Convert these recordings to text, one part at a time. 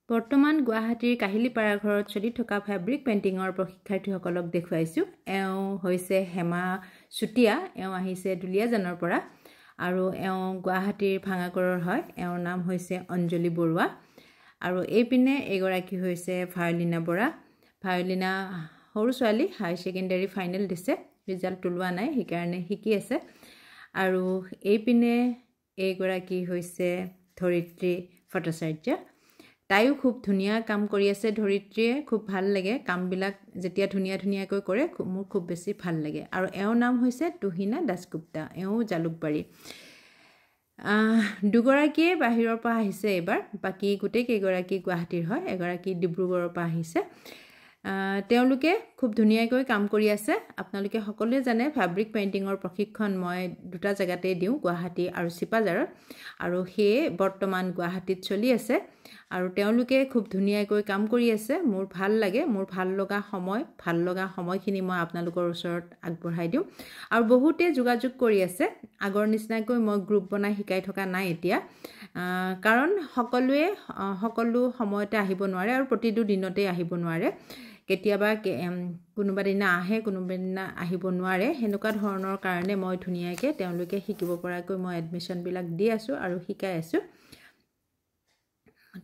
বৰ্তমান গুৱাহাটীৰ কাহিলীপাৰা ঘৰত চলি থকা ফেব্ৰিক পেইণ্টিঙৰ প্ৰশিক্ষাৰ্থীসকলক দেখুৱাইছো। এওঁ হৈছে হেমা চুটিয়া। এওঁ আহিছে দুলিয়াজানৰ পৰা আৰু এওঁ গুৱাহাটীৰ ভাঙাগড়ৰ হয়। এওঁৰ নাম হৈছে অঞ্জলি বৰুৱা আৰু এইপিনে এগৰাকী হৈছে ভায়লিনা বৰা। ভায়লিনা সৰু ছোৱালী, হাই ছেকেণ্ডাৰী ফাইনেল দিছে, ৰিজাল্ট ওলোৱা নাই, সেইকাৰণে শিকি আছে। আৰু এইপিনে এইগৰাকী হৈছে ধৰিত্ৰী ভট্টাচাৰ্য। তাইও খুব ধুনীয়া কাম কৰি আছে। ধৰিত্ৰীয়ে খুব ভাল লাগে কামবিলাক যেতিয়া ধুনীয়াকৈ কৰে, মোৰ খুব বেছি ভাল লাগে। আৰু এওঁৰ নাম হৈছে তুহিনা দাসগুপ্তা, এওঁ জালুকবাৰী। দুগৰাকীয়ে বাহিৰৰ পৰা আহিছে এইবাৰ, বাকী গোটেই কেইগৰাকী গুৱাহাটীৰ হয়, এগৰাকী ডিব্ৰুগড়ৰ পৰা আহিছে। তেওঁলোকে খুব ধুনীয়াকৈ কাম কৰি আছে। আপোনালোকে সকলোৱে জানে ফেব্ৰিক পেইণ্টিঙৰ প্ৰশিক্ষণ মই দুটা জেগাতে দিওঁ, গুৱাহাটী আৰু চিপাঝাৰত, আৰু সেয়ে বৰ্তমান গুৱাহাটীত চলি আছে আৰু তেওঁলোকে খুব ধুনীয়াকৈ কাম কৰি আছে। মোৰ ভাল লাগে, মোৰ ভাল লগা সময়খিনি মই আপোনালোকৰ ওচৰত আগবঢ়াই দিওঁ। আৰু বহুতে যোগাযোগ কৰি আছে। আগৰ নিচিনাকৈ মই গ্ৰুপ বনাই শিকাই থকা নাই এতিয়া, কাৰণ সকলোৱে সকলো সময়তে আহিব নোৱাৰে আৰু প্ৰতিটো দিনতেই আহিব নোৱাৰে। কেতিয়াবা কোনোবা দিনা আহে, কোনোবা দিনা আহিব নোৱাৰে। সেনেকুৱা ধৰণৰ কাৰণে মই ধুনীয়াকৈ তেওঁলোকে শিকিব পৰাকৈ মই এডমিশ্যনবিলাক দি আছোঁ আৰু শিকাই আছোঁ।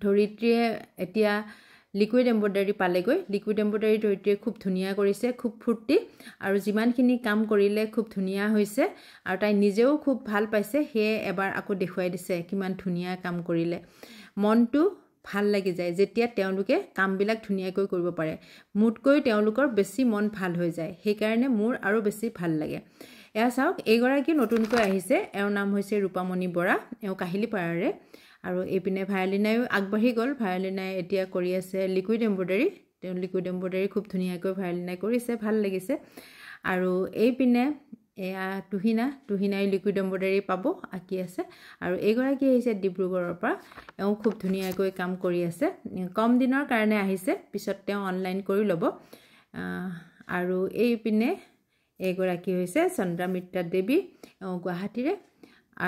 ধৰিত্ৰীয়ে এতিয়া লিকুইড এম্ব্ৰইডাৰী পালেগৈ। লিকুইড এম্ব্ৰইডাৰী ধৰিত্ৰীয়ে খুব ধুনীয়া কৰিছে, খুব ফূৰ্তি, আৰু যিমানখিনি কাম কৰিলে খুব ধুনীয়া হৈছে আৰু তাই নিজেও খুব ভাল পাইছে। সেয়ে এবাৰ আকৌ দেখুৱাই দিছে কিমান ধুনীয়া কাম কৰিলে। মনটো ভাল লাগি যায় যেতিয়া তেওঁলোকে কামবিলাক ধুনীয়াকৈ কৰিব পাৰে। মোতকৈ তেওঁলোকৰ বেছি মন ভাল হৈ যায়, সেইকাৰণে মোৰ আৰু বেছি ভাল লাগে। এয়া চাওক, এইগৰাকী নতুনকৈ আহিছে, এওঁৰ নাম হৈছে ৰূপামণি বৰা, এওঁ কাহিলীপাৰাৰে। আৰু এইপিনে ভায়লিনায়ো আগবাঢ়ি গ'ল। ভায়লিনাই এতিয়া কৰি আছে লিকুইড এম্ব্ৰইডাৰী। তেওঁ লিকুইড এম্ব্ৰইডাৰী খুব ধুনীয়াকৈ ভায়লিনাই কৰিছে, ভাল লাগিছে। আৰু এইপিনে এয়া তুহিনাই লিকুইড এম্ব্ৰইডাৰী পাব, আঁকি আছে। আৰু এইগৰাকী আহিছে ডিব্ৰুগড়ৰ পৰা, এওঁ খুব ধুনীয়াকৈ কাম কৰি আছে। কম দিনৰ কাৰণে আহিছে, পিছত তেওঁ অনলাইন কৰি ল'ব। আৰু এইপিনে এইগৰাকী হৈছে চন্দ্ৰামিত্ৰা দেৱী, এওঁ গুৱাহাটীৰে।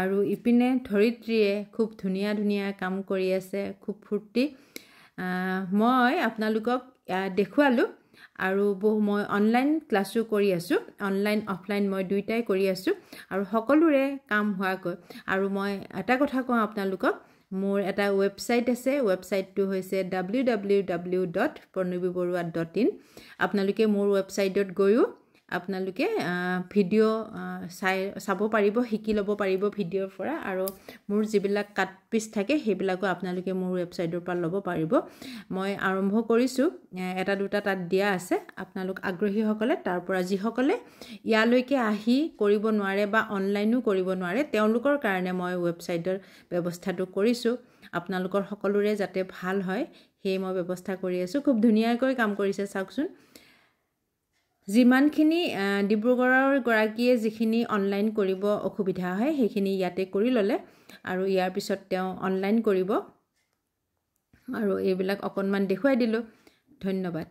আৰু ইপিনে ধৰিত্ৰীয়ে খুব ধুনীয়া কাম কৰি আছে, খুব ফূৰ্তি। মই আপোনালোকক দেখুৱালোঁ আৰু মই অনলাইন ক্লাছো কৰি আছোঁ, অনলাইন অফলাইন মই দুয়োটাই কৰি আছোঁ আৰু সকলোৰে কাম হোৱাকৈ। আৰু মই এটা কথা কওঁ আপোনালোকক, মোৰ এটা ৱেবছাইট আছে, ৱেবছাইটটো হৈছে www.pranaviborowa.in। আপোনালোকে মোৰ ৱেবছাইটত গৈও আপোনালোকে ভিডিঅ' চাব পাৰিব, শিকি ল'ব পাৰিব ভিডিঅ'ৰ পৰা। আৰু মোৰ যিবিলাক কাট পিচ থাকে সেইবিলাকো আপোনালোকে মোৰ ৱেবছাইটৰ পৰা ল'ব পাৰিব। মই আৰম্ভ কৰিছোঁ, এটা দুটা তাত দিয়া আছে। আপোনালোক আগ্ৰহীসকলে তাৰ পৰা, যিসকলে ইয়ালৈকে আহি কৰিব নোৱাৰে বা অনলাইনো কৰিব নোৱাৰে, তেওঁলোকৰ কাৰণে মই ৱেবছাইটৰ ব্যৱস্থাটো কৰিছোঁ। আপোনালোকৰ সকলোৰে যাতে ভাল হয় সেয়ে মই ব্যৱস্থা কৰি আছোঁ। খুব ধুনীয়াকৈ কাম কৰিছে, চাওকচোন। যিমানখিনি ডিব্ৰুগড়ৰ গৰাকীয়ে যিখিনি অনলাইন কৰিব অসুবিধা হয় সেইখিনি ইয়াতে কৰি ল'লে আৰু ইয়াৰ পিছত তেওঁ অনলাইন কৰিব। আৰু এইবিলাক অকণমান দেখুৱাই দিলোঁ। ধন্যবাদ।